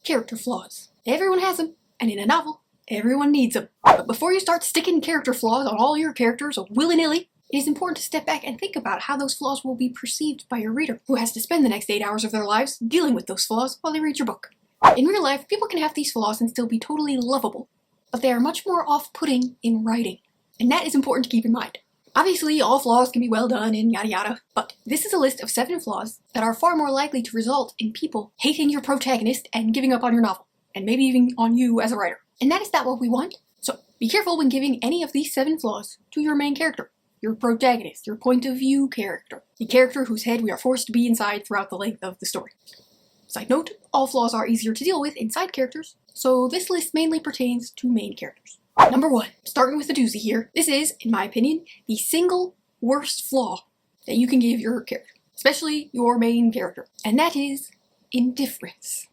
character flaws. Everyone has them, and in a novel, everyone needs them. But before you start sticking character flaws on all your characters or willy-nilly, it is important to step back and think about how those flaws will be perceived by your reader, who has to spend the next 8 hours of their lives dealing with those flaws while they read your book. In real life, people can have these flaws and still be totally lovable, but they are much more off-putting in writing, and that is important to keep in mind. Obviously, all flaws can be well done and yada yada, but this is a list of 7 flaws that are far more likely to result in people hating your protagonist and giving up on your novel, and maybe even on you as a writer. And that is not what we want, so be careful when giving any of these 7 flaws to your main character, your protagonist, your point of view character, the character whose head we are forced to be inside throughout the length of the story. Side note, all flaws are easier to deal with in side characters, so this list mainly pertains to main characters. Number 1, starting with the doozy here, this is, in my opinion, the single worst flaw that you can give your character, especially your main character, and that is indifference.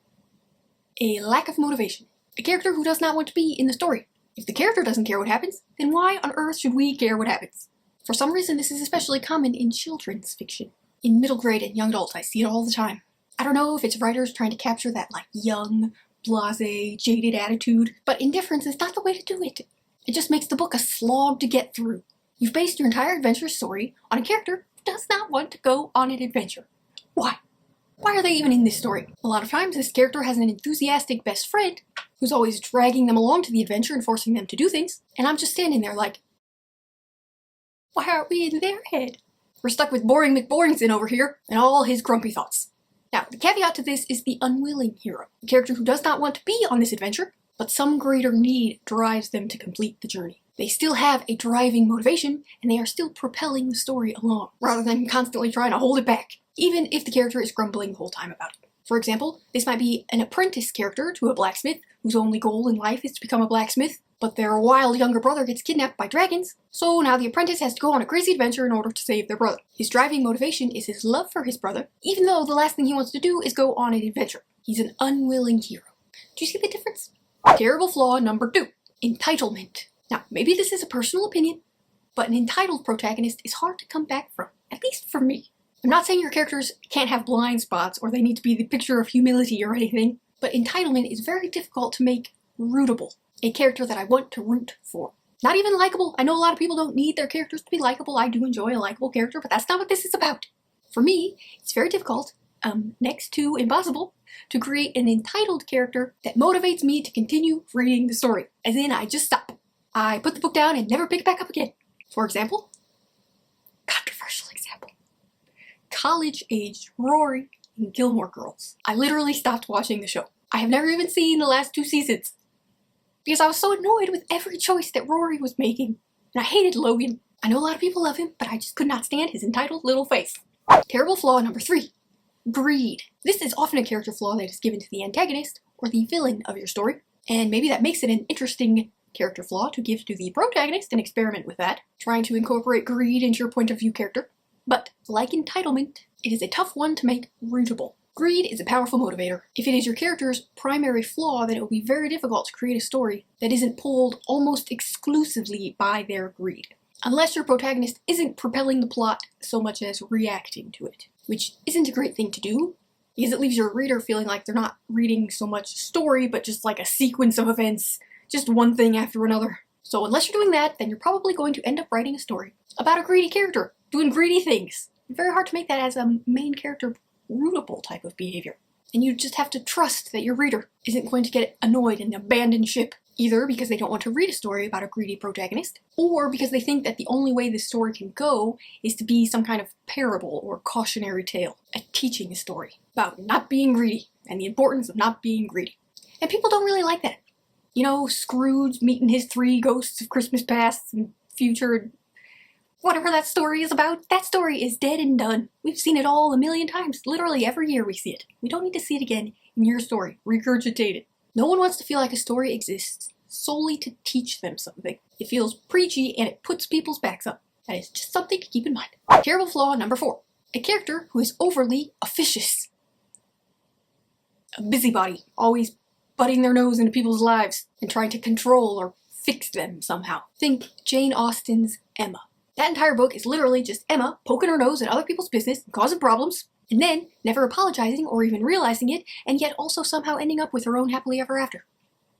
A lack of motivation. A character who does not want to be in the story. If the character doesn't care what happens, then why on earth should we care what happens? For some reason, this is especially common in children's fiction. In middle grade and young adult, I see it all the time. I don't know if it's writers trying to capture that young, blasé, jaded attitude, but indifference is not the way to do it. It just makes the book a slog to get through. You've based your entire adventure story on a character who does not want to go on an adventure. Why? Why are they even in this story? A lot of times this character has an enthusiastic best friend who's always dragging them along to the adventure and forcing them to do things, and I'm just standing there like, why aren't we in their head? We're stuck with Boring McBoringson over here and all his grumpy thoughts. Now, the caveat to this is the unwilling hero, a character who does not want to be on this adventure, but some greater need drives them to complete the journey. They still have a driving motivation, and they are still propelling the story along, rather than constantly trying to hold it back, even if the character is grumbling the whole time about it. For example, this might be an apprentice character to a blacksmith whose only goal in life is to become a blacksmith, but their wild younger brother gets kidnapped by dragons, so now the apprentice has to go on a crazy adventure in order to save their brother. His driving motivation is his love for his brother, even though the last thing he wants to do is go on an adventure. He's an unwilling hero. Do you see the difference? Terrible flaw number 2, entitlement. Now, maybe this is a personal opinion, but an entitled protagonist is hard to come back from, at least for me. I'm not saying your characters can't have blind spots or they need to be the picture of humility or anything, but entitlement is very difficult to make rootable. A character that I want to root for. Not even likable. I know a lot of people don't need their characters to be likable. I do enjoy a likable character, but that's not what this is about. For me, it's very difficult, next to impossible, to create an entitled character that motivates me to continue reading the story. As in, I just stop. I put the book down and never pick it back up again. For example, controversial example, college-aged Rory in Gilmore Girls. I literally stopped watching the show. I have never even seen the last 2 seasons. Because I was so annoyed with every choice that Rory was making, and I hated Logan. I know a lot of people love him, but I just could not stand his entitled little face. Terrible flaw number 3, greed. This is often a character flaw that is given to the antagonist or the villain of your story, and maybe that makes it an interesting character flaw to give to the protagonist and experiment with that, trying to incorporate greed into your point of view character. But, like entitlement, it is a tough one to make rootable. Greed is a powerful motivator. If it is your character's primary flaw, then it will be very difficult to create a story that isn't pulled almost exclusively by their greed. Unless your protagonist isn't propelling the plot so much as reacting to it, which isn't a great thing to do, because it leaves your reader feeling like they're not reading so much story, but just like a sequence of events, just one thing after another. So unless you're doing that, then you're probably going to end up writing a story about a greedy character, doing greedy things. It's very hard to make that as a main character rootable type of behavior. And you just have to trust that your reader isn't going to get annoyed and abandon ship, either because they don't want to read a story about a greedy protagonist, or because they think that the only way this story can go is to be some kind of parable or cautionary tale, a teaching story about not being greedy and the importance of not being greedy. And people don't really like that. You know, Scrooge meeting his 3 ghosts of Christmas past and future, whatever that story is about, that story is dead and done. We've seen it all a million times. Literally every year we see it. We don't need to see it again in your story. Regurgitate it. No one wants to feel like a story exists solely to teach them something. It feels preachy and it puts people's backs up. That is just something to keep in mind. Terrible flaw number 4. A character who is overly officious. A busybody, always butting their nose into people's lives and trying to control or fix them somehow. Think Jane Austen's Emma. That entire book is literally just Emma poking her nose in other people's business and causing problems, and then never apologizing or even realizing it, and yet also somehow ending up with her own happily ever after.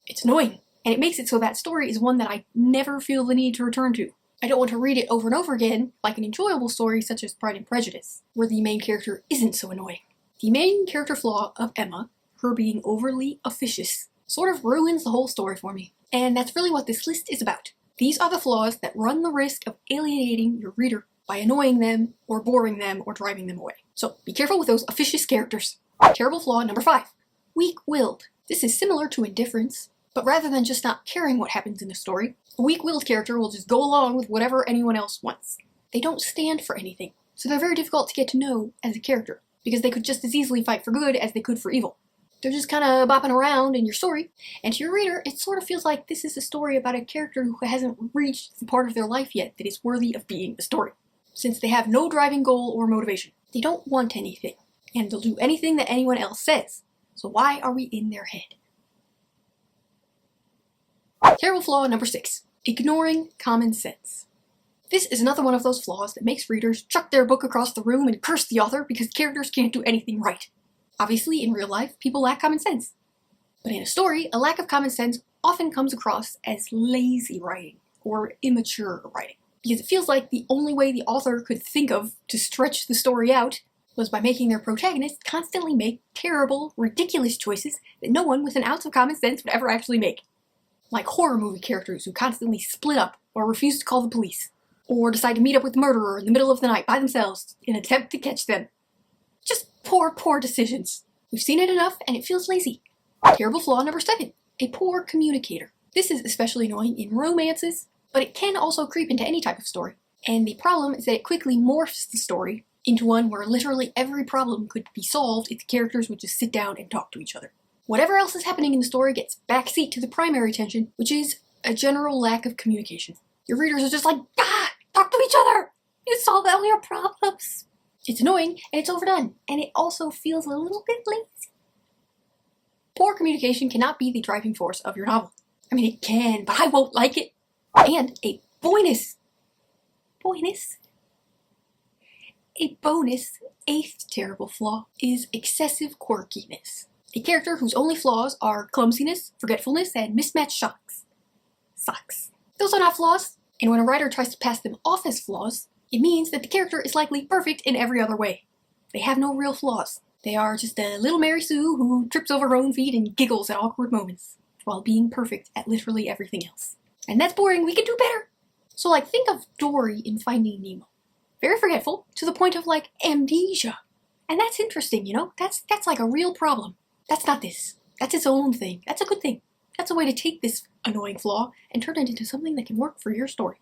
It's annoying, and it makes it so that story is one that I never feel the need to return to. I don't want to read it over and over again, like an enjoyable story such as Pride and Prejudice, where the main character isn't so annoying. The main character flaw of Emma, her being overly officious, sort of ruins the whole story for me. And that's really what this list is about. These are the flaws that run the risk of alienating your reader by annoying them, or boring them, or driving them away. So be careful with those officious characters. Terrible flaw number 5. Weak-willed. This is similar to indifference, but rather than just not caring what happens in the story, a weak-willed character will just go along with whatever anyone else wants. They don't stand for anything, so they're very difficult to get to know as a character, because they could just as easily fight for good as they could for evil. They're just kind of bopping around in your story, and to your reader, it sort of feels like this is a story about a character who hasn't reached the part of their life yet that is worthy of being a story, since they have no driving goal or motivation. They don't want anything, and they'll do anything that anyone else says, so why are we in their head? Terrible flaw number 6. Ignoring common sense. This is another one of those flaws that makes readers chuck their book across the room and curse the author because characters can't do anything right. Obviously, in real life, people lack common sense. But in a story, a lack of common sense often comes across as lazy writing or immature writing, because it feels like the only way the author could think of to stretch the story out was by making their protagonist constantly make terrible, ridiculous choices that no one with an ounce of common sense would ever actually make. Like horror movie characters who constantly split up or refuse to call the police, or decide to meet up with the murderer in the middle of the night by themselves in an attempt to catch them. Just poor decisions. We've seen it enough and it feels lazy. Terrible flaw number 7. A poor communicator. This is especially annoying in romances, but it can also creep into any type of story. And the problem is that it quickly morphs the story into one where literally every problem could be solved if the characters would just sit down and talk to each other. Whatever else is happening in the story gets backseat to the primary tension, which is a general lack of communication. Your readers are just like, talk to each other! You solve all your problems! It's annoying, and it's overdone, and it also feels a little bit lazy. Poor communication cannot be the driving force of your novel. I mean, it can, but I won't like it. And a bonus, 8th terrible flaw is excessive quirkiness. A character whose only flaws are clumsiness, forgetfulness, and mismatched socks. Those are not flaws, and when a writer tries to pass them off as flaws, it means that the character is likely perfect in every other way. They have no real flaws. They are just a little Mary Sue who trips over her own feet and giggles at awkward moments, while being perfect at literally everything else. And that's boring, we can do better! So think of Dory in Finding Nemo. Very forgetful, to the point of amnesia. And that's interesting, That's a real problem. That's not this. That's its own thing. That's a good thing. That's a way to take this annoying flaw and turn it into something that can work for your story.